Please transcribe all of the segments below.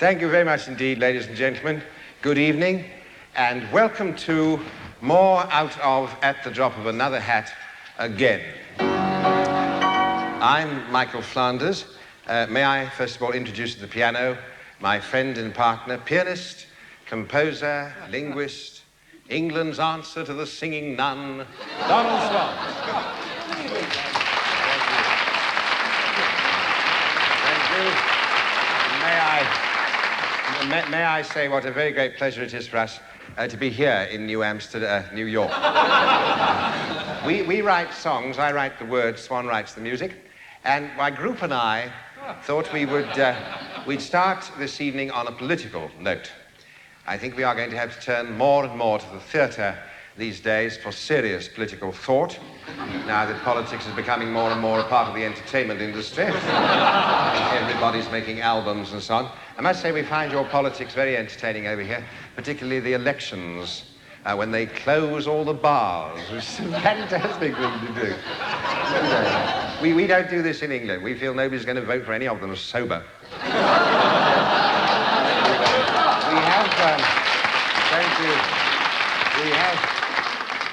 Thank you very much indeed, ladies and gentlemen. Good evening, and welcome to more out of At the Drop of Another Hat again. I'm Michael Flanders. May I first of all introduce to the piano my friend and partner, pianist, composer, linguist, England's answer to the singing nun, Donald Swann. Thank you. May I say what a very great pleasure it is for us to be here in New York. We write songs. I write the words, Swann writes the music, and my group and I thought we'd start this evening on a political note. I think we are going to have to turn more and more to the theatre these days for serious political thought, now that politics is becoming more and more a part of the entertainment industry. Everybody's making albums and so on. I must say we find your politics very entertaining over here, particularly the elections, when they close all the bars, which is a fantastic thing to do. We don't do this in England. We feel nobody's going to vote for any of them sober.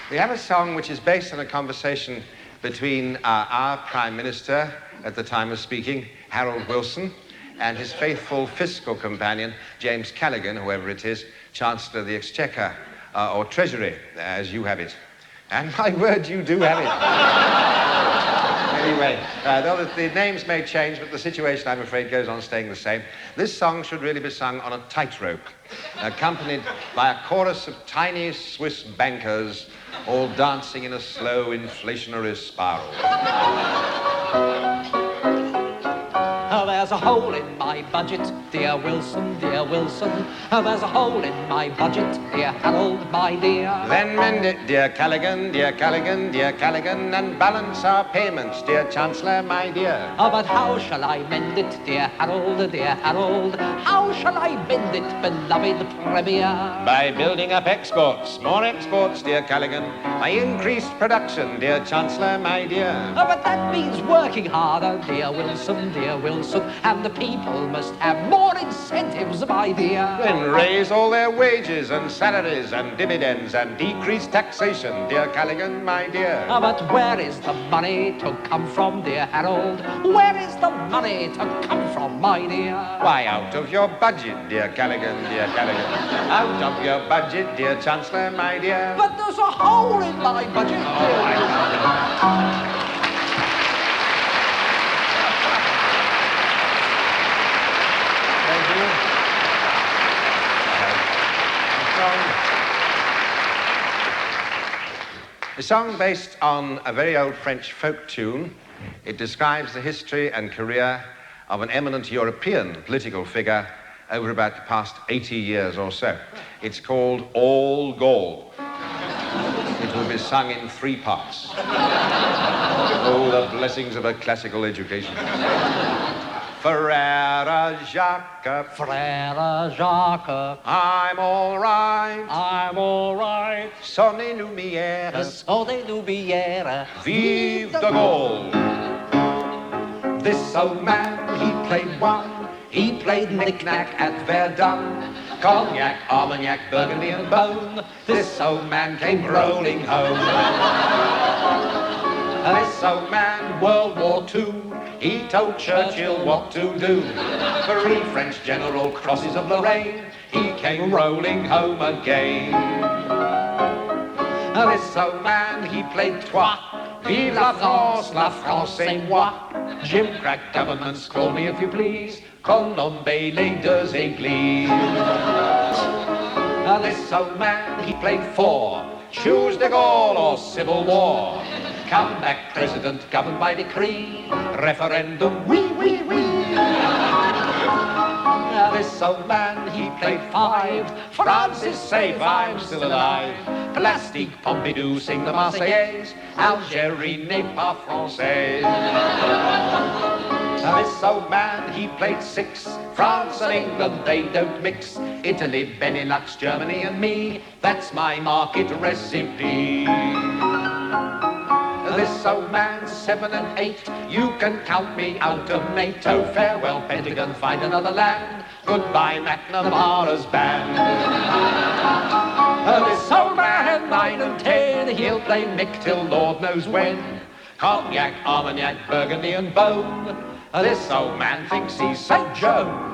We have a song which is based on a conversation between our Prime Minister at the time of speaking, Harold Wilson, and his faithful fiscal companion, James Callaghan, whoever it is, Chancellor of the Exchequer, or Treasury, as you have it. And my word, you do have it. Anyway, though the names may change, but the situation, I'm afraid, goes on staying the same. This song should really be sung on a tightrope, accompanied by a chorus of tiny Swiss bankers, all dancing in a slow inflationary spiral. There's a hole in my budget, dear Wilson, dear Wilson. There's a hole in my budget, dear Harold, my dear. Then mend it, dear Callaghan, dear Callaghan, dear Callaghan, and balance our payments, dear Chancellor, my dear. But how shall I mend it, dear Harold, dear Harold? How shall I mend it, beloved Premier? By building up exports, more exports, dear Callaghan. By increased production, dear Chancellor, my dear. But that means working harder, dear Wilson, dear Wilson. And the people must have more incentives, my dear. Then raise all their wages and salaries and dividends and decrease taxation, dear Callaghan, my dear. But where is the money to come from, dear Harold? Where is the money to come from, my dear? Why, out of your budget, dear Callaghan, dear Callaghan. Out of your budget, dear Chancellor, my dear. But there's a hole in my budget. Oh, I can't. A song based on a very old French folk tune. It describes the history and career of an eminent European political figure over about the past 80 years or so. It's called All Gaul. It will be sung in 3 parts. Oh, the blessings of a classical education. Frère Jacques, Frère Jacques, I'm all right. I'm all right. Sonnez lumière, Sonnez lumière, vive de Gaulle. This old man, he played one. He played knick-knack at Verdun. Cognac, Armagnac, Burgundy and Bone. This old man came rolling home. This old man, World War II, he told Churchill what to do. 3 French general crosses of Lorraine, he came rolling home again. This old man, he played trois. Vive la France c'est moi. Gimcrack governments, call me if you please. Colombey les deux églises. This old man, he played 4. Choose de Gaulle or civil war. Comeback president governed by decree. Referendum, oui, oui, oui. This old man, he played 5. France is safe, I'm still alive. Plastique Pompidou, sing the Marseillaise. Algérie n'est pas française. This old man, he played 6. France and England, they don't mix. Italy, Benelux, Germany and me. That's my market recipe. This old man's 7 and 8. You can count me out of NATO. Farewell, Pentagon, find another land. Goodbye, McNamara's band. This old man, 9 and 10. He'll play Mick till Lord knows when. Cognac, Armagnac, Burgundy and Beaune. This old man thinks he's St. Joe.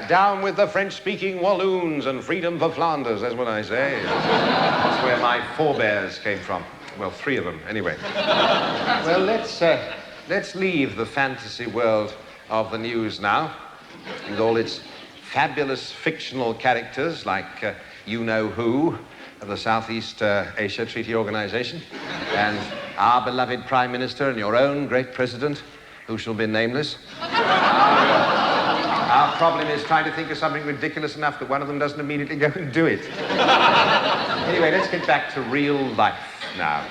Down with the French-speaking Walloons and freedom for Flanders, that's what I say. That's where my forebears came from. Well, 3 of them, anyway. Well, let's leave the fantasy world of the news now, with all its fabulous fictional characters like you-know-who of the Southeast Asia Treaty Organization, and our beloved Prime Minister and your own great President, who shall be nameless. Our problem is trying to think of something ridiculous enough that one of them doesn't immediately go and do it. Anyway, let's get back to real life now,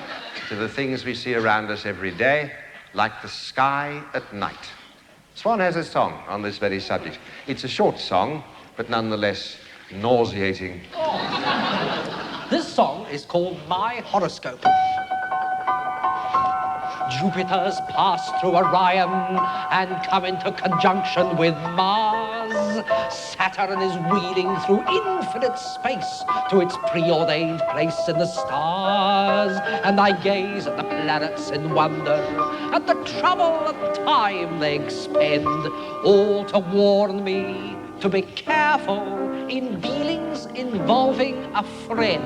to the things we see around us every day, like the sky at night. Swann has a song on this very subject. It's a short song, but nonetheless nauseating. This song is called My Horoscope. Jupiter's passed through Orion and come into conjunction with Mars. Saturn is wheeling through infinite space to its preordained place in the stars. And I gaze at the planets in wonder, at the trouble and time they expend, all to warn me to be careful in dealings involving a friend.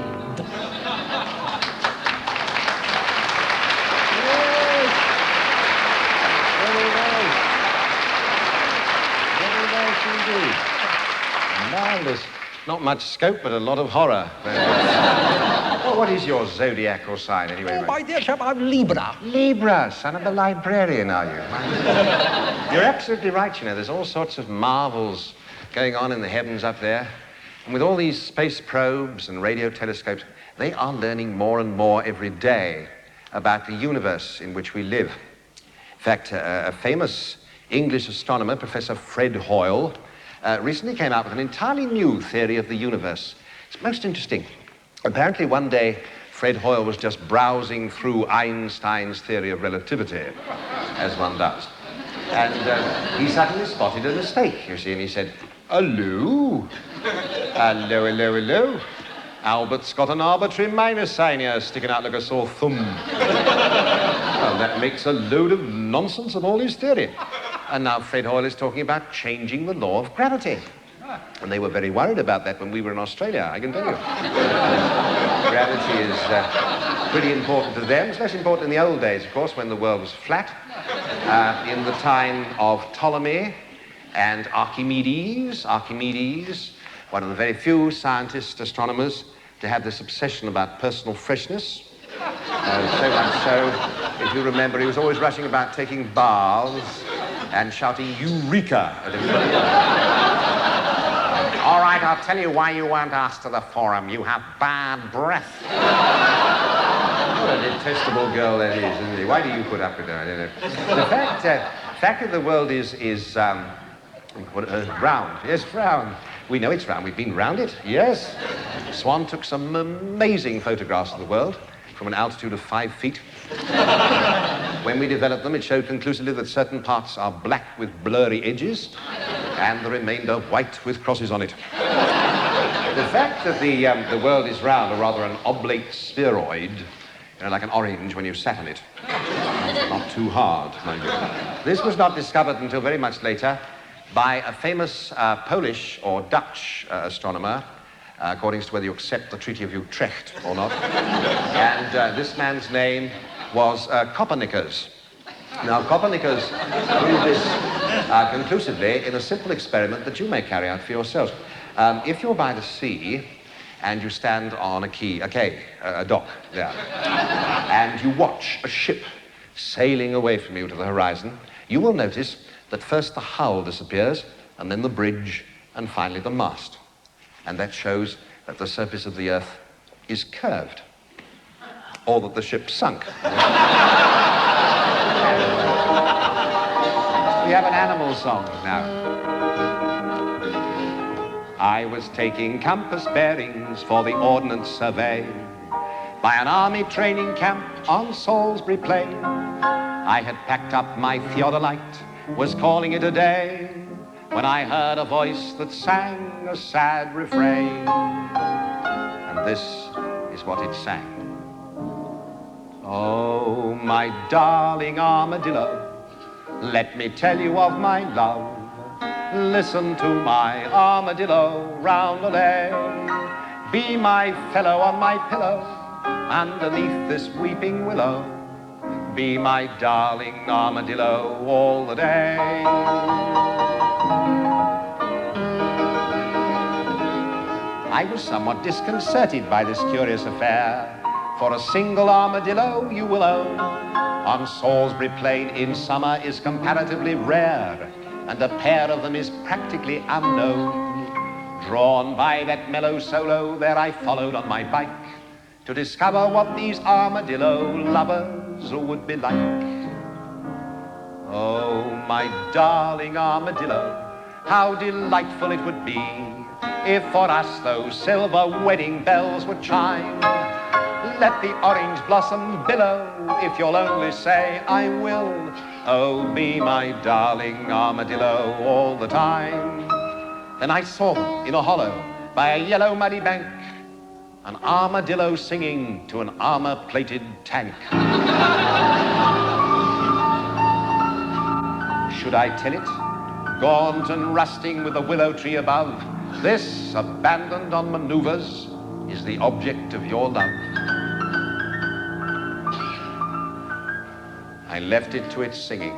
Marvelous. Not much scope, but a lot of horror. Well, what is your zodiacal sign, anyway? Oh, my dear chap, I'm Libra. Libra, son of a librarian, are you? You're absolutely right, you know. There's all sorts of marvels going on in the heavens up there. And with all these space probes and radio telescopes, they are learning more and more every day about the universe in which we live. In fact, a famous English astronomer, Professor Fred Hoyle, recently came out with an entirely new theory of the universe. It's most interesting. Apparently one day, Fred Hoyle was just browsing through Einstein's theory of relativity, as one does. And he suddenly spotted a mistake, you see, and he said, "Hello? Hello, hello, hello. Albert's got an arbitrary minus sign here sticking out like a sore thumb." Well, that makes a load of nonsense of all his theory. And now Fred Hoyle is talking about changing the law of gravity. And they were very worried about that when we were in Australia, I can tell you. Gravity is pretty important to them. It's less important in the old days, of course, when the world was flat. In the time of Ptolemy and Archimedes, one of the very few scientists, astronomers, to have this obsession about personal freshness. So much so, if you remember, he was always rushing about taking baths and shouting "Eureka" at everybody. "All right, I'll tell you why you weren't asked to the forum. You have bad breath." What a detestable girl that is, isn't it? Why do you put up with her? I don't know. The fact that the world is round. Yes, round. We know it's round. We've been round it. Yes. Swann took some amazing photographs of the world from an altitude of 5 feet. When we developed them, it showed conclusively that certain parts are black with blurry edges and the remainder white with crosses on it. The fact that the world is round, or rather an oblate spheroid, you know, like an orange when you sat on it. Not too hard, mind you. This was not discovered until very much later by a famous Polish or Dutch astronomer, according to whether you accept the Treaty of Utrecht or not. And this man's name was Copernicus. Now, Copernicus proved this conclusively in a simple experiment that you may carry out for yourselves. If you're by the sea and you stand on a dock there, and you watch a ship sailing away from you to the horizon, you will notice that first the hull disappears, and then the bridge, and finally the mast. And that shows that the surface of the Earth is curved. or that the ship sunk. We have an animal song now. I was taking compass bearings for the ordnance survey by an army training camp on Salisbury Plain. I had packed up my theodolite, was calling it a day, when I heard a voice that sang a sad refrain. And this is what it sang. Oh, my darling armadillo, let me tell you of my love. Listen to my armadillo roundelay. Be my fellow on my pillow underneath this weeping willow. Be my darling armadillo all the day. I was somewhat disconcerted by this curious affair, for a single armadillo you will own on Salisbury Plain in summer is comparatively rare, and a pair of them is practically unknown. Drawn by that mellow solo, there I followed on my bike to discover what these armadillo lovers would be like. Oh, my darling armadillo, how delightful it would be if for us those silver wedding bells would chime. Let the orange blossom billow if you'll only say I will. Oh, be my darling armadillo all the time. Then I saw them in a hollow by a yellow muddy bank, an armadillo singing to an armor-plated tank. Should I tell it? Gaunt and rusting with a willow tree above, this, abandoned on maneuvers, is the object of your love. I left it to its singing,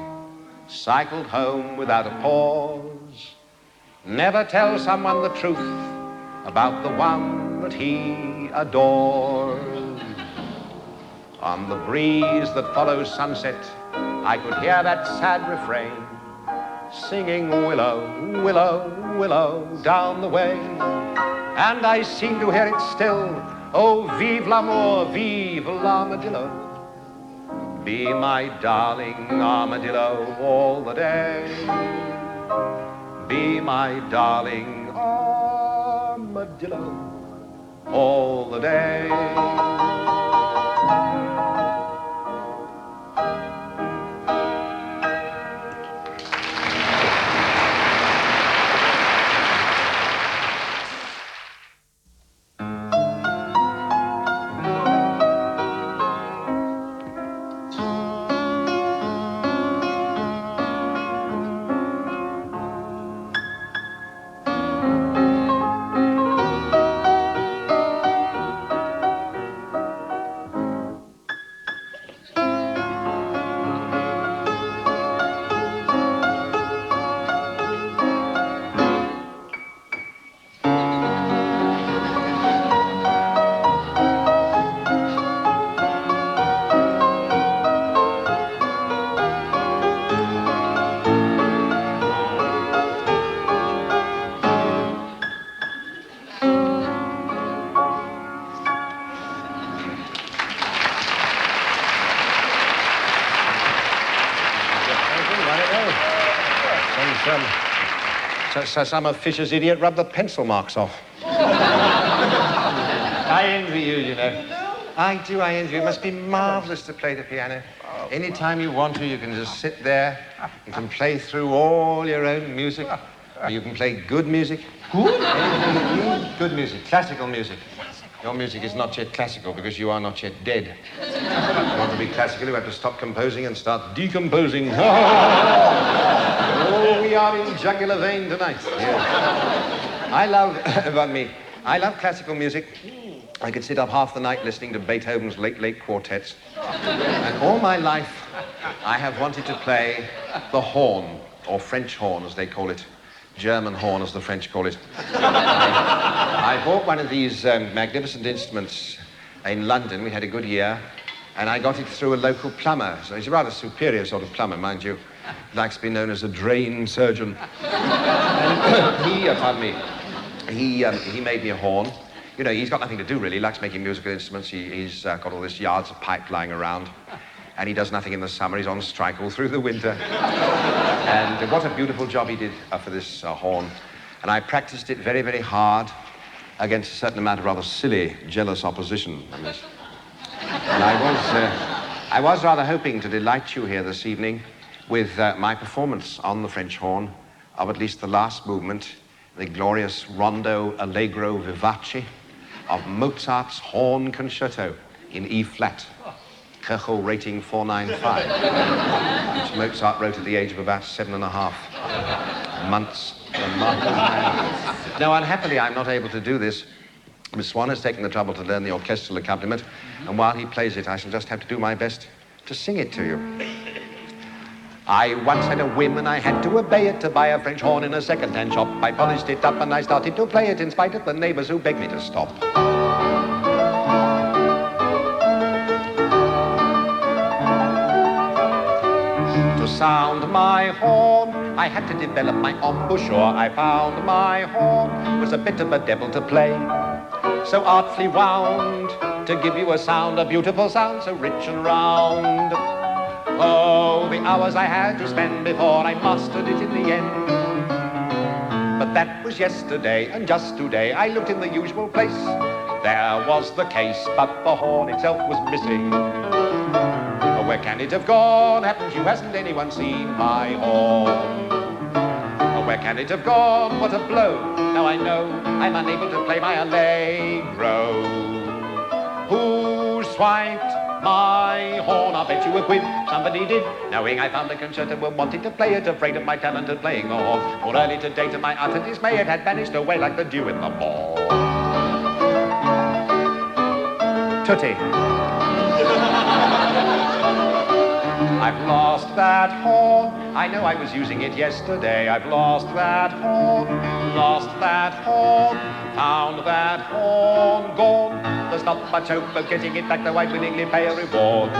cycled home without a pause. Never tell someone the truth about the one that he adores. On the breeze that follows sunset, I could hear that sad refrain, singing willow, willow, willow down the way. And I seem to hear it still, oh, vive l'amour, vive l'armadillo. Be my darling armadillo all the day. Be my darling armadillo all the day. Some officious idiot rubbed the pencil marks off. I envy you, you know. I do, I envy you. It must be marvellous to play the piano. Any time you want to, you can just sit there. You can play through all your own music. Or you can play good music. Good? Good music, classical music. Your music is not yet classical because you are not yet dead. If you want to be classical, you have to stop composing and start decomposing. Oh, we are in jugular vein tonight. Yes. I love classical music. I could sit up half the night listening to Beethoven's late quartets. And all my life, I have wanted to play the horn, or French horn, as they call it. German horn, as the French call it. I bought one of these magnificent instruments in London. We had a good year. And I got it through a local plumber. So he's a rather superior sort of plumber, mind you. Likes to be known as a drain surgeon. And he made me a horn. You know, he's got nothing to do, really. He likes making musical instruments. He's got all this yards of pipe lying around. And he does nothing in the summer. He's on strike all through the winter. And what a beautiful job he did for this horn. And I practiced it very, very hard against a certain amount of rather silly, jealous opposition. And I was rather hoping to delight you here this evening with my performance on the French horn of at least the last movement, the glorious Rondo Allegro Vivace of Mozart's Horn Concerto in E flat, Köchel rating 495, which Mozart wrote at the age of about 7.5 months. Now, unhappily, I'm not able to do this. Miss Swann has taken the trouble to learn the orchestral accompaniment, and while he plays it, I shall just have to do my best to sing it to you. I once had a whim and I had to obey it to buy a French horn in a second-hand shop. I polished it up and I started to play it in spite of the neighbors who begged me to stop. To sound my horn, I had to develop my embouchure. I found my horn was a bit of a devil to play, so artfully wound to give you a sound, a beautiful sound, so rich and round. Oh, the hours I had to spend before I mastered it in the end. But that was yesterday, and just today I looked in the usual place. There was the case, but the horn itself was missing. Oh, where can it have gone? Haven't you, hasn't anyone seen my horn? Oh, where can it have gone? What a blow! Now I know I'm unable to play my Allegro. Who swiped my horn? I'll bet you a quid somebody did, knowing I found the concerto and wanted to play it, afraid of my talent at playing the horn. For early today, to my utter dismay, it had vanished away like the dew in the morn. Tutti. I've lost that horn. I know I was using it yesterday. I've lost that horn, found that horn gone. There's not much hope of getting it back, though I'd willingly pay a reward.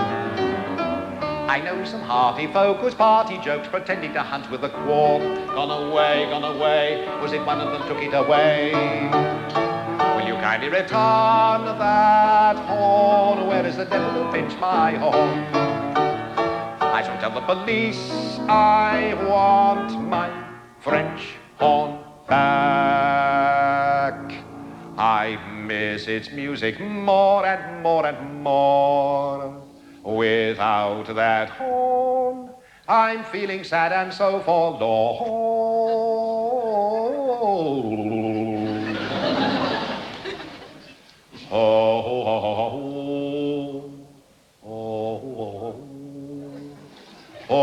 I know some hearty folk whose party jokes pretending to hunt with a quark. Gone away, was it one of them took it away? Will you kindly return that horn? Where is the devil who pinched my horn? I shall tell the police I want my French horn back. I miss its music more and more and more. Without that horn, I'm feeling sad and so forlorn. Oh, oh, oh, oh, oh, oh,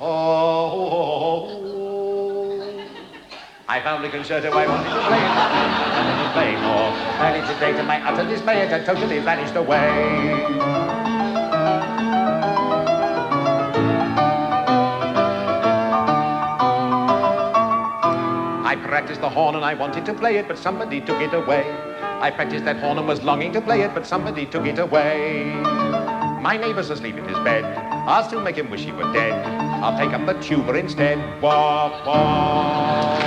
oh. I found the concerto I wanted to play it, and to play more. Early today, to my utter dismay, it had totally vanished away. I practiced the horn and I wanted to play it, but somebody took it away. I practiced that horn and was longing to play it, but somebody took it away. My neighbor's asleep in his bed. I'll still make him wish he were dead. I'll take up the tuba instead. Wah, wah.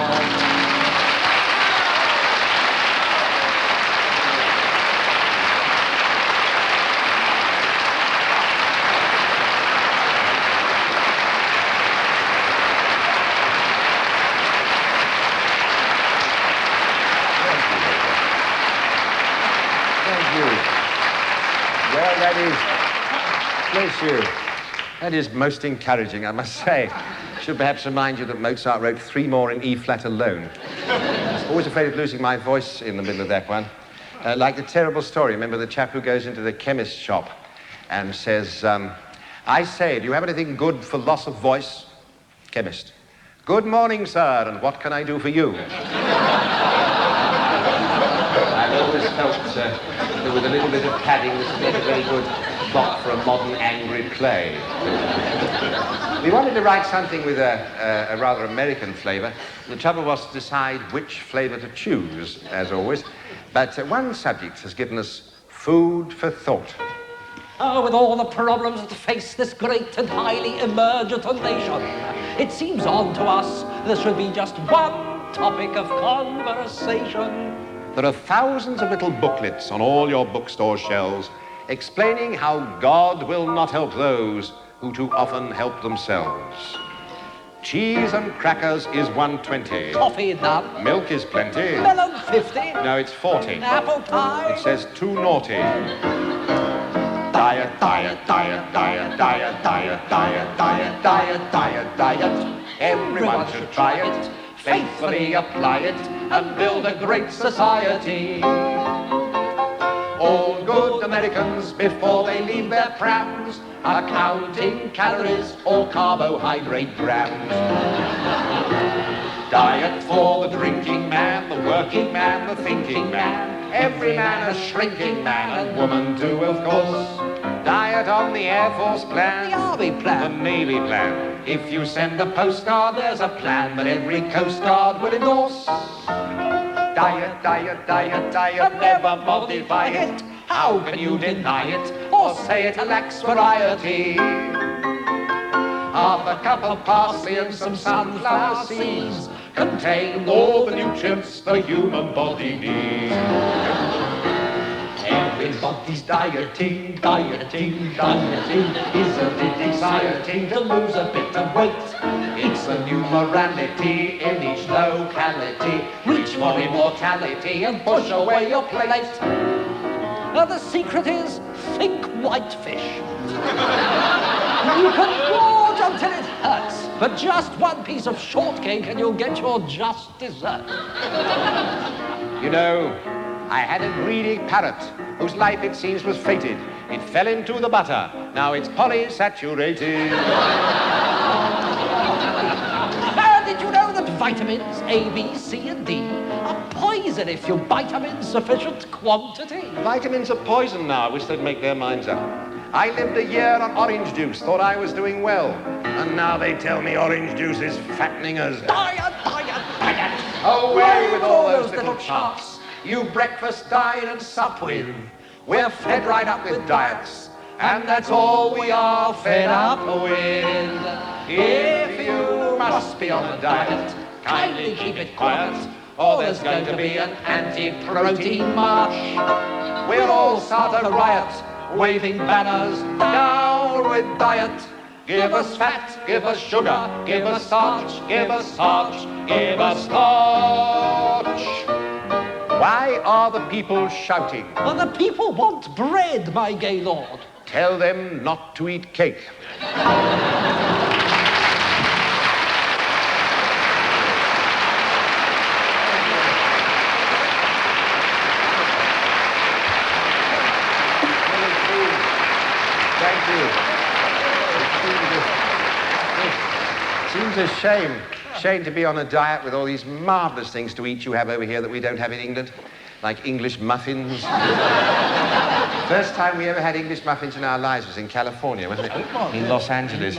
Bless you. That is most encouraging, I must say. I should perhaps remind you that Mozart wrote 3 more in E flat alone. I was always afraid of losing my voice in the middle of that one. Like the terrible story, remember the chap who goes into the chemist's shop and says, I say, do you have anything good for loss of voice? Chemist. Good morning, sir, and what can I do for you? I've always felt that with a little bit of padding, this would make a very good plot for a modern angry play. We wanted to write something with a rather American flavour. The trouble was to decide which flavour to choose, as always. But one subject has given us food for thought. With all the problems that face this great and highly emergent nation, it seems odd to us there should be just one topic of conversation. There are thousands of little booklets on all your bookstore shelves explaining how God will not help those who too often help themselves. Cheese and crackers is $1.20. Coffee none. Milk is plenty. Melon 50. No, it's 40. Apple pie. It says too naughty. Diet, diet, diet, diet, diet, diet, diet, diet, diet, diet, diet. Everyone should try it, faithfully apply it, and build a great society. All good Americans, before they leave their prams, are counting calories or carbohydrate grams. Diet for the drinking man, the working man, the thinking man. Every man a shrinking man, and woman too, of course. Diet on the Air Force plan, The Army plan, the Navy plan. If you send a postcard, there's a plan that every Coast Guard will endorse. Diet, diet, diet, diet, never modify it. How can you deny it, or say it lacks variety? Half a cup of parsley and some sunflower seeds contain all the nutrients the human body needs. Everybody's dieting, dieting, dieting. Isn't it exciting to lose a bit of weight? It's a new morality in each locality. Reach for immortality and push away your plate. The secret is, think whitefish. You can gorge until it hurts, but just one piece of shortcake and you'll get your just dessert. You know, I had a greedy parrot whose life, it seems, was fated. It fell into the butter. Now it's polysaturated. Did you know that vitamins A, B, C, and D are poison if you bite them in sufficient quantity? Vitamins are poison now. I wish they'd make their minds up. I lived a year on orange juice, thought I was doing well. And now they tell me orange juice is fattening us. Diet, diet, diet. Away with all those little chops. You breakfast, dine, and sup with. We're fed right up with diets. And that's all we are fed up with. If you must be on a diet, kindly keep it quiet, or there's going to be an anti-protein march. We'll all start a riot, waving banners, down with diet. Give us fat, give us sugar, give us starch, give us starch, give us starch. Why are the people shouting? Well, the people want bread, my gay lord. Tell them not to eat cake. Thank you. It seems a shame to be on a diet with all these marvellous things to eat you have over here that we don't have in England, like English muffins. First time we ever had English muffins in our lives was in California, wasn't it? In Los Angeles.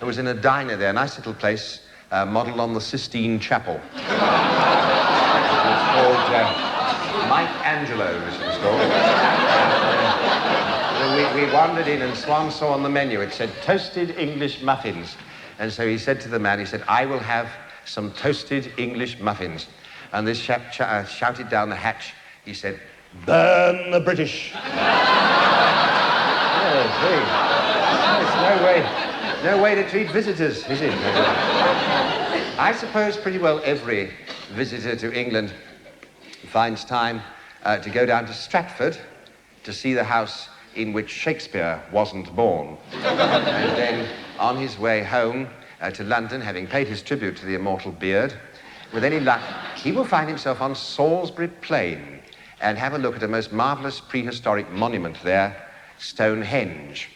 It was in a diner there, a nice little place, modelled on the Sistine Chapel. It was called Mike Angelo's, it was called. We wandered in and Swann saw on the menu, it said toasted English muffins. And so he said to the man, he said, I will have some toasted English muffins. And this chap shouted down the hatch, he said, burn the British. There's no way to treat visitors, is it? I suppose pretty well every visitor to England finds time to go down to Stratford to see the house in which Shakespeare wasn't born. And then on his way home to London, having paid his tribute to the immortal Beard, with any luck, he will find himself on Salisbury Plain and have a look at a most marvellous prehistoric monument there, Stonehenge.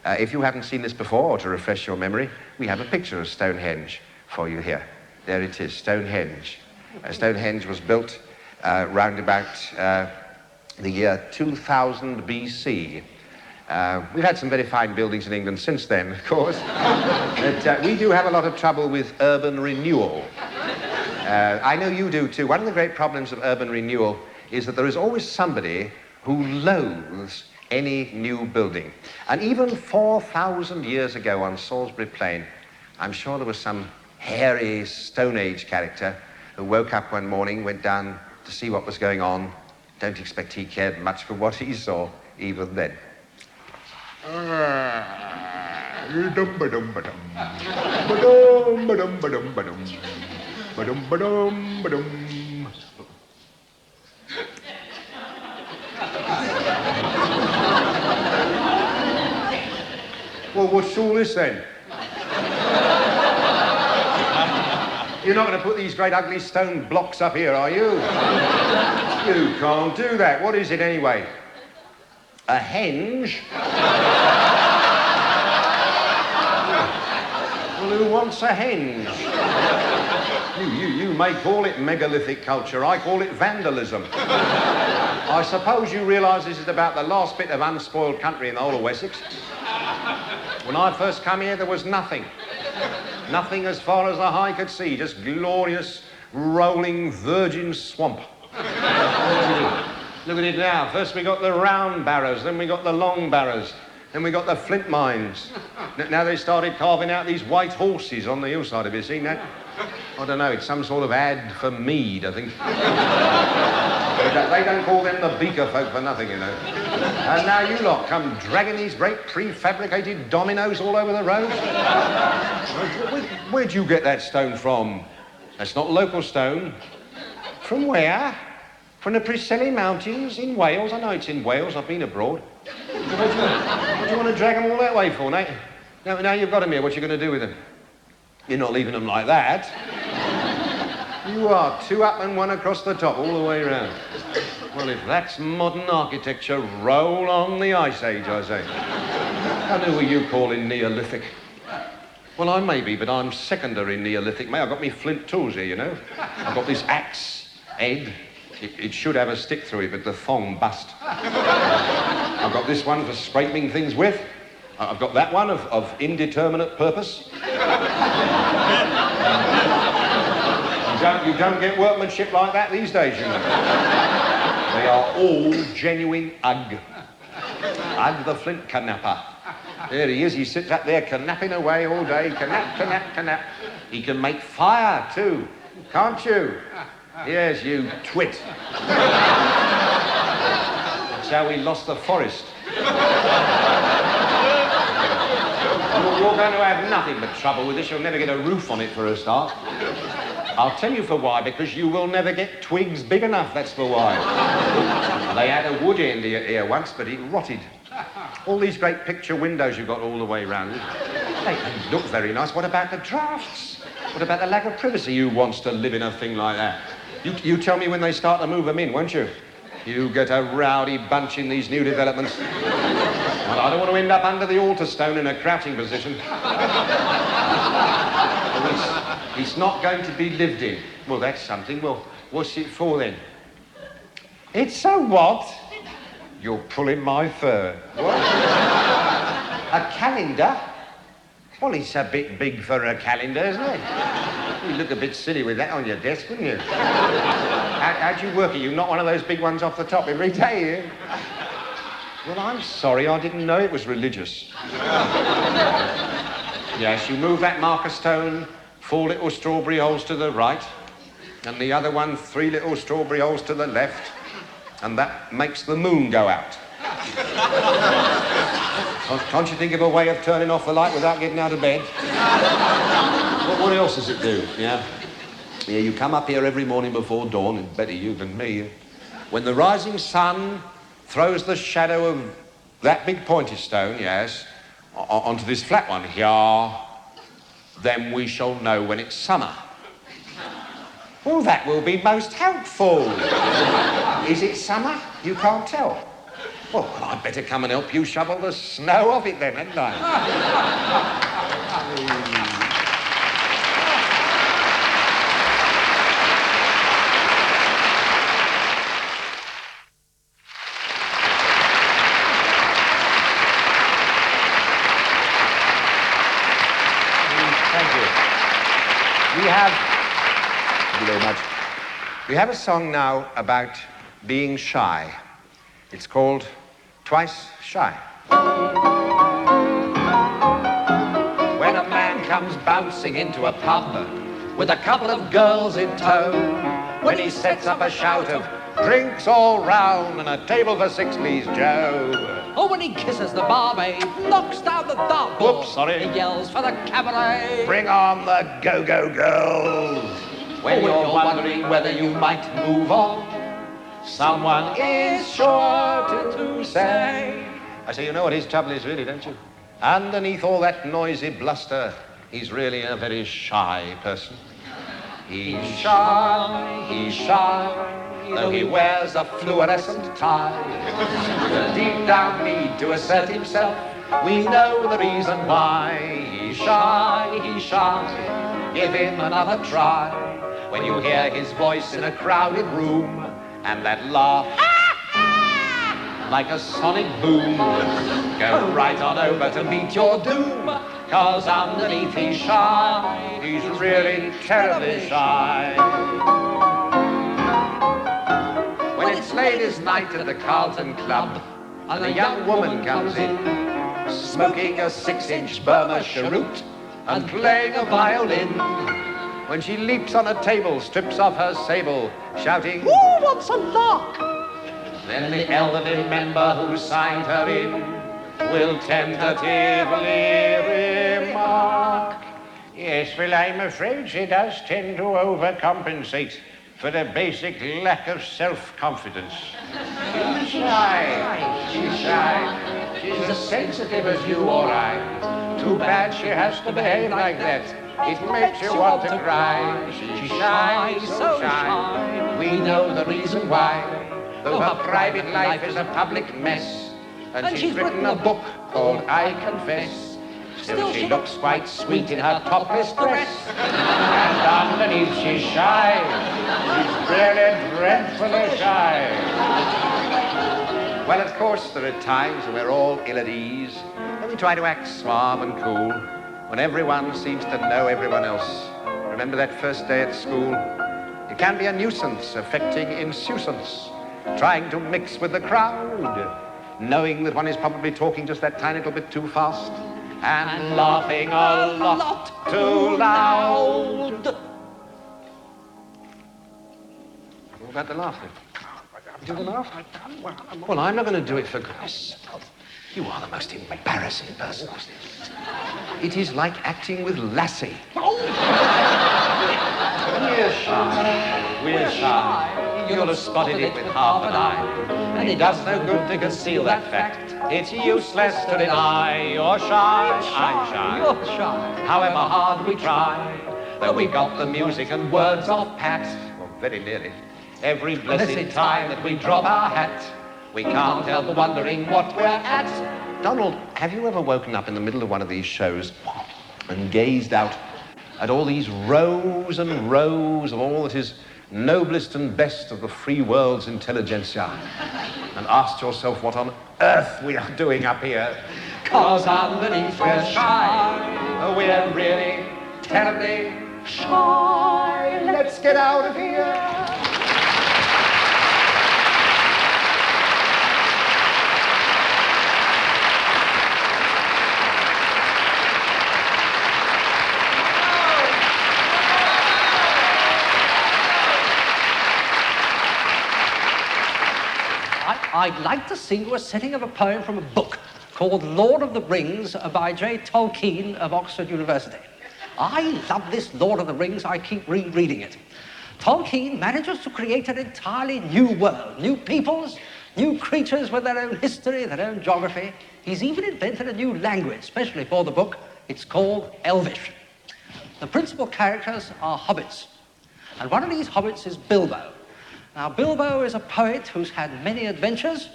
If you haven't seen this before, or to refresh your memory, we have a picture of Stonehenge for you here. There it is, Stonehenge. Stonehenge was built round about the year 2000 BC. We've had some very fine buildings in England since then, of course. But we do have a lot of trouble with urban renewal. I know you do too. One of the great problems of urban renewal is that there is always somebody who loathes any new building. And even 4,000 years ago on Salisbury Plain, I'm sure there was some hairy Stone Age character who woke up one morning, went down to see what was going on. Don't expect he cared much for what he saw, even then. Well, what's all this then? You're not going to put these great ugly stone blocks up here, are you? You can't do that. What is it anyway? A henge? Well, who wants a henge? You may call it megalithic culture. I call it vandalism. I suppose you realise this is about the last bit of unspoiled country in the whole of Wessex. When I first come here, there was nothing. Nothing as far as the eye could see, just glorious, rolling, virgin swamp. Look at it now. First we got the round barrows, then we got the long barrows, then we got the flint mines. Now they started carving out these white horses on the hillside. Have you seen that? I don't know, it's some sort of ad for mead, I think. They don't call them the beaker folk for nothing, you know. And now you lot come dragging these great prefabricated dominoes all over the road. Where'd you get that stone from? That's not local stone. From where? From the Preseli Mountains in Wales. I know it's in Wales, I've been abroad. What do you want to drag them all that way for, Nate? Now you've got them here, what are you going to do with them? You're not leaving them like that. You are two up and one across the top, all the way around. Well, if that's modern architecture, roll on the Ice Age, I say. How new are you calling Neolithic? Well, I may be, but I'm secondary Neolithic, mate. I've got me flint tools here, you know. I've got this axe head. It should have a stick through it, but the thong bust. I've got this one for scraping things with. I've got that one of indeterminate purpose. You don't get workmanship like that these days, you know. They are all genuine Ugg. Ugg the flint canapper. There he is, he sits up there canapping away all day, canap, canap, canap. He can make fire too, can't you? Yes, you twit. That's how we lost the forest. You're going to have nothing but trouble with this. You'll never get a roof on it for a start. I'll tell you for why, because you will never get twigs big enough, that's for why. They had a wood end here once, but it rotted. All these great picture windows you've got all the way round, they look very nice. What about the drafts? What about the lack of privacy? Who wants to live in a thing like that? You tell me when they start to move them in, won't you? You get a rowdy bunch in these new developments. Well, I don't want to end up under the altar stone in a crouching position. It's not going to be lived in. Well, that's something. Well, what's it for then? It's a what? You're pulling my fur. What? A calendar? Well, it's a bit big for a calendar, isn't it? You look a bit silly with that on your desk, wouldn't you? How'd you work it? You knock one of those big ones off the top every day, eh? Well, I'm sorry, I didn't know it was religious. Yes, you move that marker stone 4 little strawberry holes to the right, and the other one 3 little strawberry holes to the left, and that makes the moon go out. Can't you think of a way of turning off the light without getting out of bed? What else does it do? Yeah, you come up here every morning before dawn, and better you than me. When the rising sun throws the shadow of that big pointed stone, yes, onto this flat one here, then we shall know when it's summer. Well, that will be most helpful. Is it summer? You can't tell. Well, I'd better come and help you shovel the snow off it then, hadn't I? Thank you very much. We have a song now about being shy. It's called twice shy. When a man comes bouncing into a pub with a couple of girls in tow, when he sets up a shout of drinks all round and a table for six, please, Joe. Or when he kisses the barmaid, knocks down the dartboard. Whoops, sorry. He yells for the cabaret. Bring on the go-go girls. When you're wondering whether you might move on, someone is sure to say. I say, you know what his trouble is really, don't you? Underneath all that noisy bluster, he's really a very shy person. He's shy, though he wears a fluorescent tie. With a deep down need to assert himself, we know the reason why. He's shy, give him another try. When you hear his voice in a crowded room, and that laugh, like a sonic boom, go right on over to meet your doom. 'Cause underneath he's shy, he's really terribly shy. When it's ladies' night at the Carlton Club, and a young woman comes in, smoking a 6-inch Burma cheroot and playing a violin. When she leaps on a table, strips off her sable, shouting, "Who wants a lark?" Then the elderly member who signed her in will tentatively remark, "Yes, well, I'm afraid she does tend to overcompensate for the basic lack of self-confidence. She's shy. She's as sensitive as you or I. Too bad she has to behave like that. It makes you want to cry. She's shy, so shy. We know the reason why. Though her private life is a public mess, and she's written a book called I Confess. Still she looks quite sweet in her topless dress, and underneath she's shy. She's really dreadfully shy." Well, of course, there are times when we're all ill at ease, and we try to act suave and cool, when everyone seems to know everyone else. Remember that first day at school? It can be a nuisance, affecting insouciance, trying to mix with the crowd, knowing that one is probably talking just that tiny little bit too fast, and laughing a lot too loud. What about the laughing? Do the laugh? Well, I'm not going to do it, for goodness sake. You are the most embarrassing person. It is like acting with Lassie. We're shy. You'll have spotted it with half an eye. And it does no good to conceal that fact. It's useless to deny. You're shy, I'm shy. You're shy. However hard we try, though we got the music and words off pat, well, very nearly, every blessed time that we drop our hat, we can't help wondering what we're at. Donald, have you ever woken up in the middle of one of these shows and gazed out at all these rows and rows of all that is noblest and best of the free world's intelligentsia, and asked yourself what on earth we are doing up here? 'Cause underneath we're shy, we're really terribly shy. Let's get out of here. I'd like to sing you a setting of a poem from a book called Lord of the Rings by J. Tolkien of Oxford University. I love this Lord of the Rings. I keep rereading it. Tolkien manages to create an entirely new world, new peoples, new creatures with their own history, their own geography. He's even invented a new language, especially for the book. It's called Elvish. The principal characters are hobbits, and one of these hobbits is Bilbo. Now, Bilbo is a poet who's had many adventures,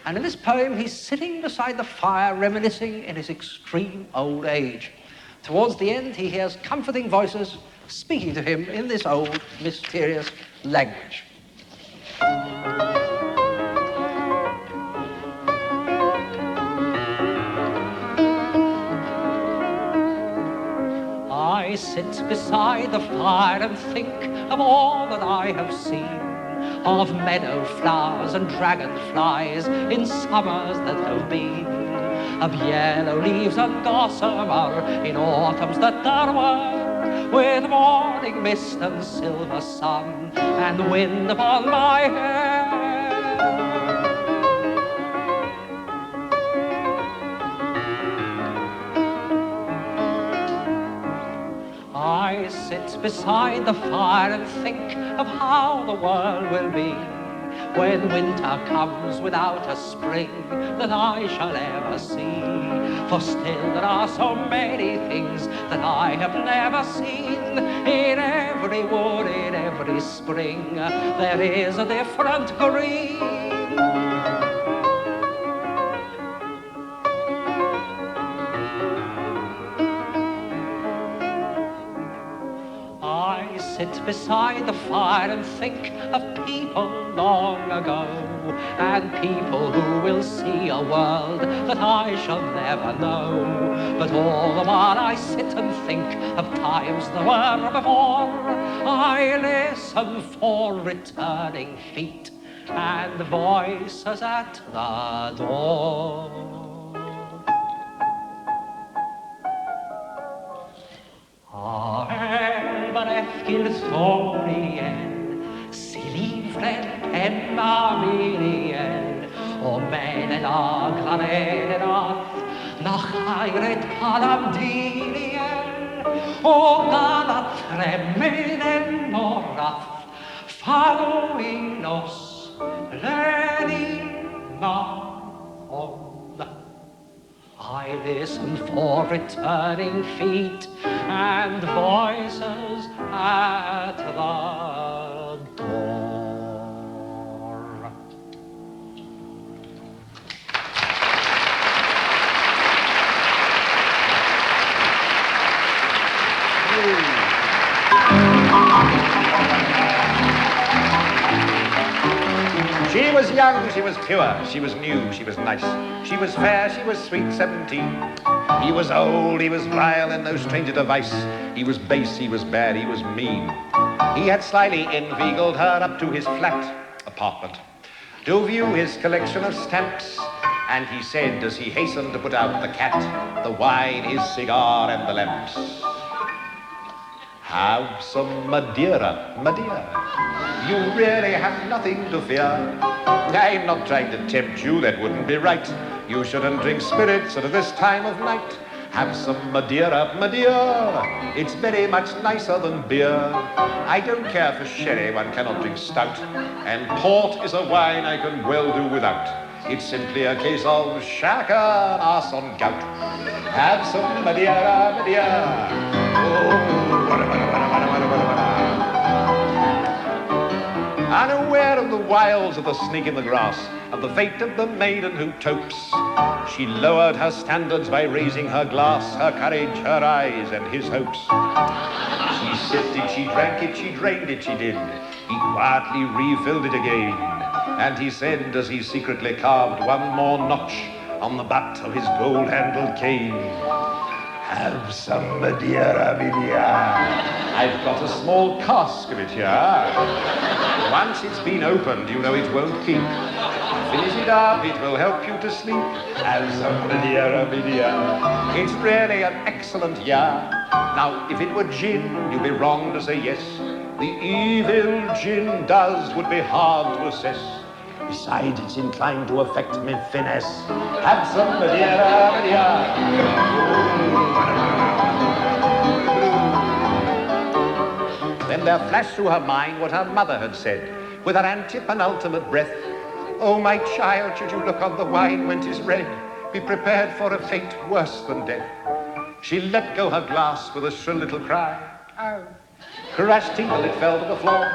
and in this poem, he's sitting beside the fire, reminiscing in his extreme old age. Towards the end, he hears comforting voices speaking to him in this old, mysterious language. I sit beside the fire and think of all that I have seen. of meadow flowers and dragonflies in summers that have been, of yellow leaves and gossamer in autumns that there were, with morning mist and silver sun and wind upon my hair. I sit beside the fire and think of how the world will be when winter comes without a spring that I shall ever see. For still there are so many things that I have never seen. In every wood, in every spring, there is a different green. I sit beside the fire and think of people long ago, and people who will see a world that I shall never know. But all the while I sit and think of times that were before, I listen for returning feet and voices at the door. Historien, si livren emma minien, o menen agranerat, nach heiret palamdinien, o galat tremenen morath, faluinos lenina. I listen for returning feet and voices at the door. She was young, she was pure, she was new, she was nice. She was fair, she was sweet, 17. He was old, he was vile, and no stranger to vice. He was base, he was bad, he was mean. He had slyly inveigled her up to his flat apartment to view his collection of stamps. And he said, as he hastened to put out the cat, the wine, his cigar, and the lamps, "Have some Madeira, Madeira. You really have nothing to fear. I'm not trying to tempt you, that wouldn't be right. You shouldn't drink spirits at this time of night. Have some Madeira, Madeira. It's very much nicer than beer. I don't care for sherry, one cannot drink stout. And port is a wine I can well do without. It's simply a case of shaka ass on gout. Have some Madeira, Madeira. Oh, unaware of the wiles of the snake in the grass, of the fate of the maiden who topes, she lowered her standards by raising her glass, her courage, her eyes, and his hopes. She sipped it, she drank it, she drained it, she did. He quietly refilled it again, and he said, as he secretly carved one more notch on the butt of his gold-handled cane, "Have some Madeira, Madeira. I've got a small cask of it here. Once it's been opened, you know it won't keep. Finish it up, it will help you to sleep. Have some Madeira, Madeira. It's really an excellent year. Now, if it were gin, you'd be wrong to say yes. The evil gin does would be hard to assess. Besides, it's inclined to affect me finesse. Have some Madeira, Madeira." Then there flashed through her mind what her mother had said, with her antepenultimate breath. "Oh, my child, should you look on the wine when 'tis red, be prepared for a fate worse than death." She let go her glass with a shrill little cry. "Ow!" Crash tinkle, it fell to the floor.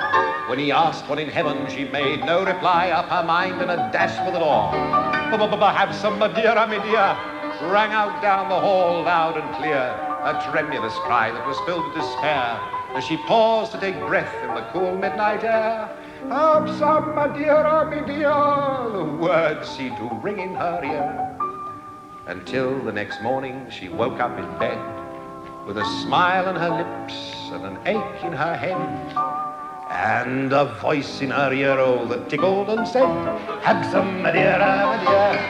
When he asked what in heaven, she made no reply. Up her mind in a dash for the door. "Have some Madeira, Madeira," rang out down the hall loud and clear, a tremulous cry that was filled with despair as she paused to take breath in the cool midnight air. "Have some Madeira, Madeira," the words seemed to ring in her ear. Until the next morning she woke up in bed with a smile on her lips and an ache in her head, and a voice in her ear, oh, that tickled and said, have some Madeira, Madeira.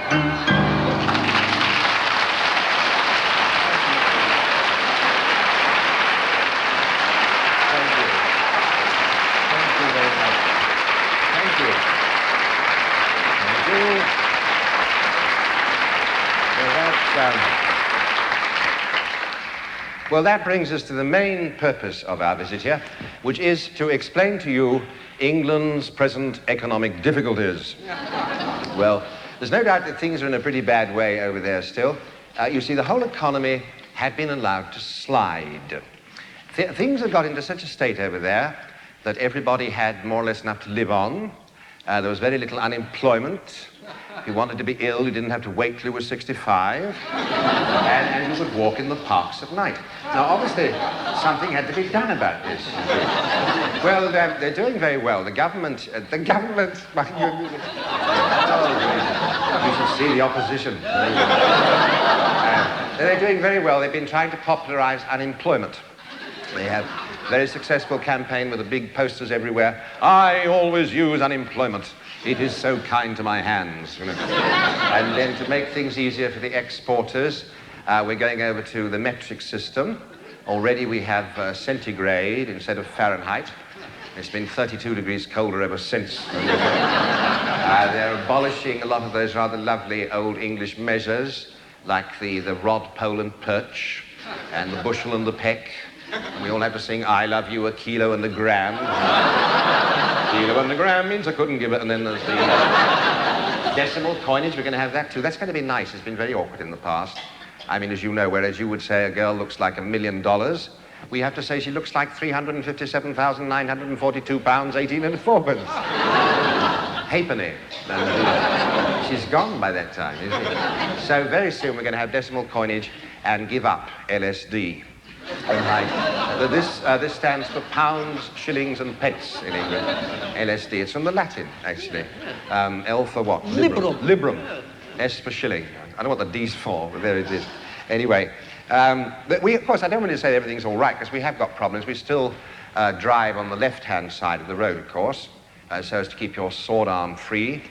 Well, that brings us to the main purpose of our visit here, which is to explain to you England's present economic difficulties. Well, there's no doubt that things are in a pretty bad way over there still. You see, the whole economy had been allowed to slide. Things had got into such a state over there that everybody had more or less enough to live on. There was very little unemployment. If you wanted to be ill, you didn't have to wait till you were 65. And you could walk in the parks at night. Now, obviously, something had to be done about this. Well, they're doing very well. The government, you should see the opposition. They're doing very well. They've been trying to popularize unemployment. They have a very successful campaign with the big posters everywhere. I always use unemployment. It is so kind to my hands. You know. And then to make things easier for the exporters, we're going over to the metric system. Already we have centigrade instead of Fahrenheit. It's been 32 degrees colder ever since. They're abolishing a lot of those rather lovely old English measures, like the rod, pole, and perch, and the bushel and the peck. And we all have to sing, I love you, a kilo and a gram. Kilo and a gram means I couldn't give it. And then there's the decimal coinage. We're going to have that too. That's going to be nice. It's been very awkward in the past. I mean, as you know, whereas you would say a girl looks like $1 million, we have to say she looks like £357,942, 18 and 4 pence. Halfpenny. She's gone by that time, isn't she? So very soon we're going to have decimal coinage and give up LSD. This stands for pounds, shillings, and pence in England. LSD. It's from the Latin, actually. L for what? Liberum. Liberum. S for shilling. I don't know what the D's for, but there it is. Anyway, of course, I don't want to say everything's all right, because we have got problems. We still drive on the left-hand side of the road, of course, so as to keep your sword arm free.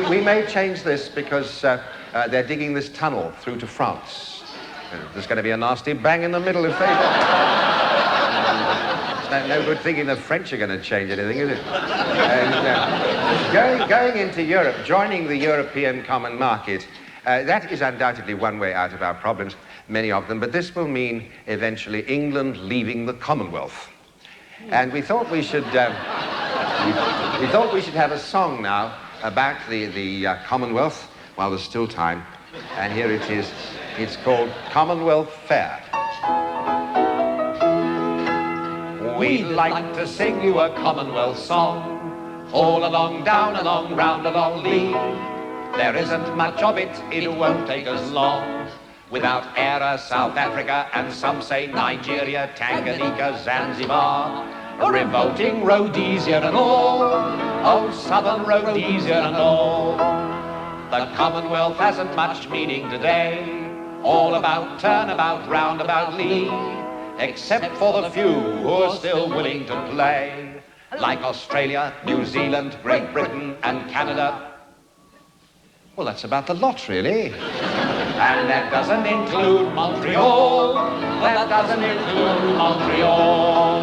We may change this because they're digging this tunnel through to France. There's going to be a nasty bang in the middle if they don't. It's no good thinking the French are going to change anything, is it? And, going into Europe, joining the European common market, that is undoubtedly one way out of our problems, many of them, but this will mean eventually England leaving the Commonwealth. And we thought we should have a song now about the Commonwealth while there's still time. And here it is. It's called Commonwealth Fair. We'd like to sing you a Commonwealth song, all along, down along, round along Lee. There isn't much of it, it won't take us long. Without Era, South Africa, and some say Nigeria, Tanganyika, Zanzibar, revolting Rhodesia and all, oh, Southern Rhodesia and all. The Commonwealth hasn't much meaning today, all about turnabout, roundabout Lee, except for the few who are still willing to play, like Australia, New Zealand, Great Britain, and Canada. Well, that's about the lot, really. And that doesn't include Montreal. That doesn't include Montreal.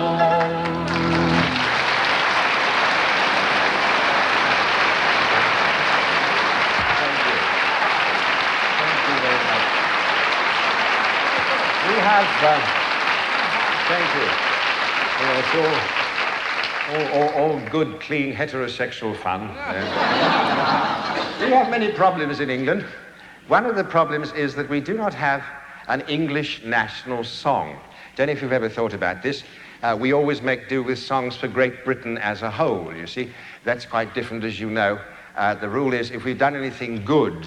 We have, thank you. It's all good, clean, heterosexual fun. We have many problems in England. One of the problems is that we do not have an English national song. Don't know if you've ever thought about this. We always make do with songs for Great Britain as a whole, you see. That's quite different, as you know. The rule is if we've done anything good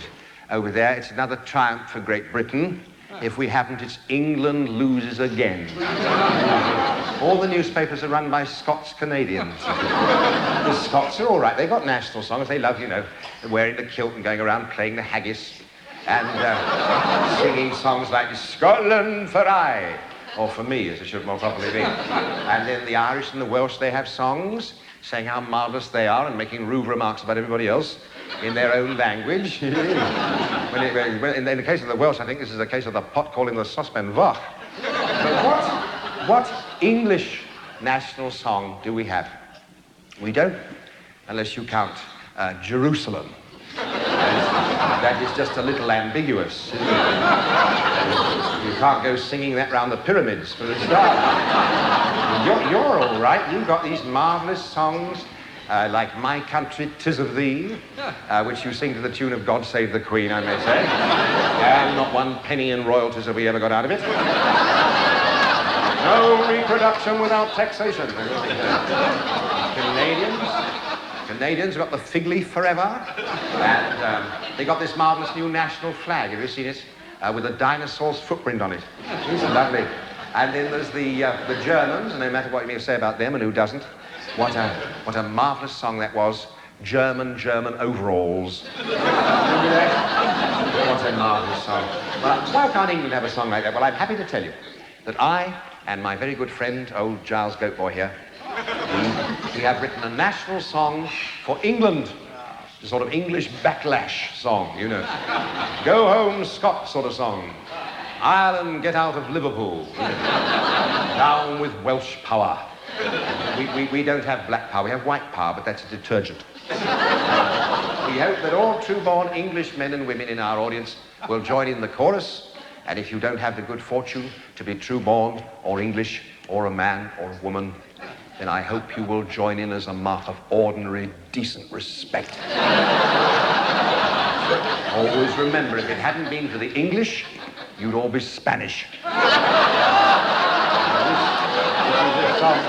over there, it's another triumph for Great Britain. If we haven't, it's England loses again. All the newspapers are run by Scots-Canadians. The Scots are all right. They've got national songs. They love, you know, wearing the kilt and going around playing the haggis and singing songs like Scotland for aye, Or for me, as it should more properly be. And then the Irish and the Welsh, they have songs saying how marvellous they are and making rude remarks about everybody else in their own language. In the case of the Welsh, I think this is a case of the pot calling the saucepan vach. But what English national song do we have? We don't, unless you count Jerusalem. That is just a little ambiguous, isn't it? You can't go singing that round the pyramids for a start. You're all right. You've got these marvellous songs like My Country, 'Tis of Thee, which you sing to the tune of God Save the Queen, I may say. And not one penny in royalties have we ever got out of it. No reproduction without taxation. Canadians got the fig leaf forever, and they got this marvellous new national flag. Have you seen it? With a dinosaur's footprint on it. It's lovely. And then there's the Germans, and no matter what you may say about them and who doesn't, what a marvellous song that was. German overalls. What a marvellous song. Well, why can't England have a song like that? Well, I'm happy to tell you that I and my very good friend, old Giles Goatboy here, we have written a national song for England. A sort of English backlash song, you know. Go home, Scott sort of song. Ireland, get out of Liverpool. You know. Down with Welsh power. We don't have black power, we have white power, but that's a detergent. We hope that all true-born English men and women in our audience will join in the chorus, and if you don't have the good fortune to be true-born or English or a man or a woman, then I hope you will join in as a mark of ordinary, decent respect. Always remember, if it hadn't been for the English, you'd all be Spanish. This song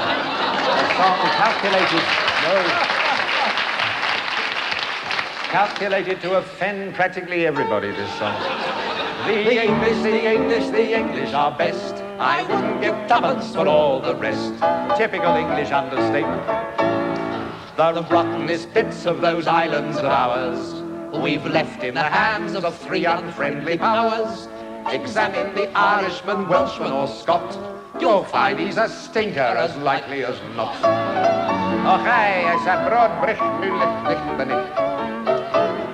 calculated to offend practically everybody, this song. The English are best. I wouldn't give tuppence for all the rest. Typical English understatement. The rottenest bits of those islands of ours we've left in the hands of 3 unfriendly powers. Examine the Irishman, Welshman or Scot, you'll find he's a stinker as likely as not. Okay, it's a broad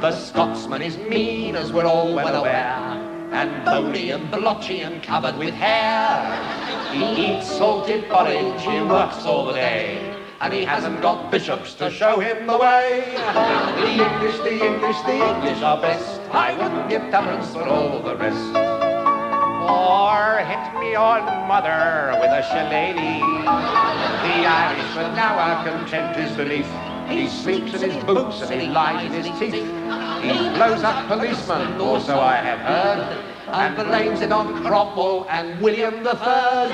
The Scotsman is mean, as we're all well aware, and bony and blotchy and covered with hair. He eats salted porridge, he works all the day, and he hasn't got bishops to show him the way. The English are best. I wouldn't give tuppence for all the rest. Or hit me on mother with a shillelagh. The Irishman now are content his belief. He sleeps in his boots and he lies in his teeth. He blows up policemen, or so I have heard, and blames it on Cromwell and William III.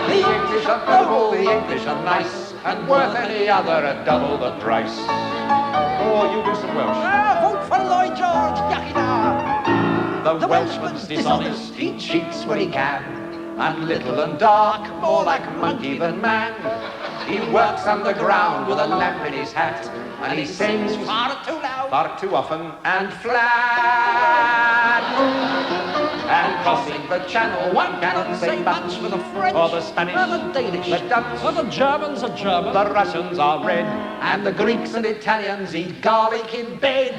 The English are noble, the English are nice, and worth any other at double the price. Oh, you do some Welsh. Vote for Lloyd George, Yakina. The Welshman's dishonest, he cheats when he can, and little and dark, more like monkey than man. He works underground with a lamp in his hat, and he sings far too loud, far too often, and flat. And crossing the channel, one cannot say much for the French, or the Spanish, or the Danish, the Dutch, or the Germans are German, the Russians are red, and the Greeks and Italians eat garlic in bed.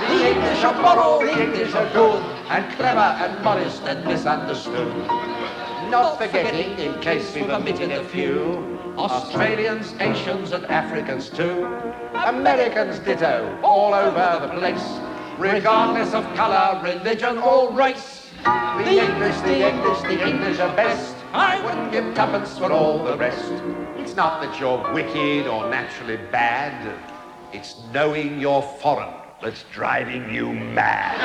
The English are moral, the English are good, and clever and modest and misunderstood. Not forgetting, in case we've omitted a few, Australians, Asians and Africans too. Americans ditto, all over the place, regardless of colour, religion or race. The English are best. I wouldn't give tuppence for all the rest. It's not that you're wicked or naturally bad. It's knowing you're foreign that's driving you mad.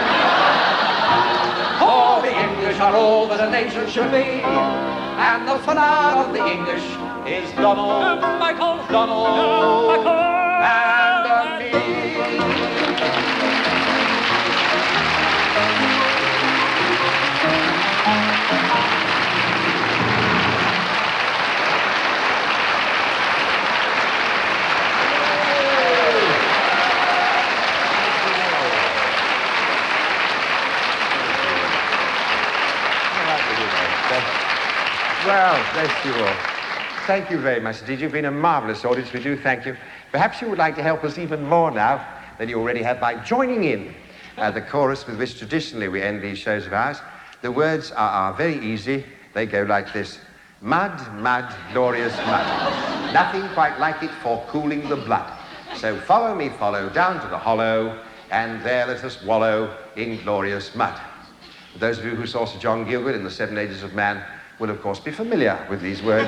Oh, the English are all that a nation should be, and the fanard of the English is Donald, Michael, Donald, Michael, and me. Well, bless you all. Thank you very much indeed. You've been a marvellous audience. We do thank you. Perhaps you would like to help us even more now than you already have by joining in the chorus with which traditionally we end these shows of ours. The words are very easy. They go like this. Mud, mud, glorious mud. Nothing quite like it for cooling the blood. So follow me, follow, down to the hollow, and there let us wallow in glorious mud. Those of you who saw Sir John Gielgud in The Seven Ages of Man will, of course, be familiar with these words.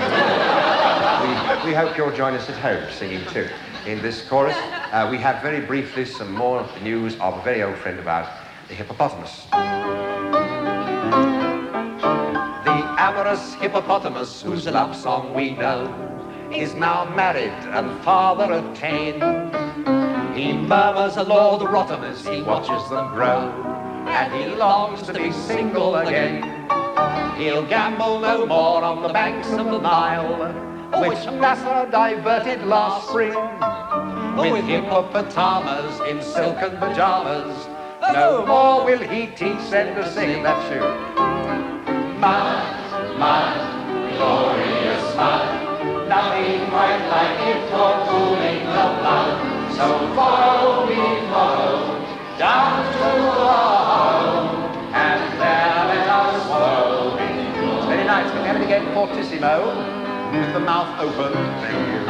we hope you'll join us at home singing too. In this chorus, we have very briefly some more news of a very old friend of ours, the hippopotamus. The amorous hippopotamus, whose love song we know, is now married and father of 10. He murmurs a Lord Rottimus, he watches them grow, and he longs to be single again. He'll gamble no more on the banks of the Nile, which NASA diverted last spring, with hippopotamus in silken pajamas. No more will he teach them to sing that tune. Mud, mud, glorious mud. Nothing quite like it for cooling the blood. So follow me, follow, down to the hollow, and there let us wallow in glory. It's very nice. Can we have it again, fortissimo, with the mouth open? Thank you.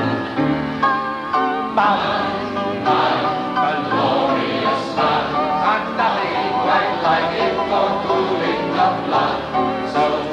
Mud, mud, a glorious mud, and nothing quite like it for cooling the blood. So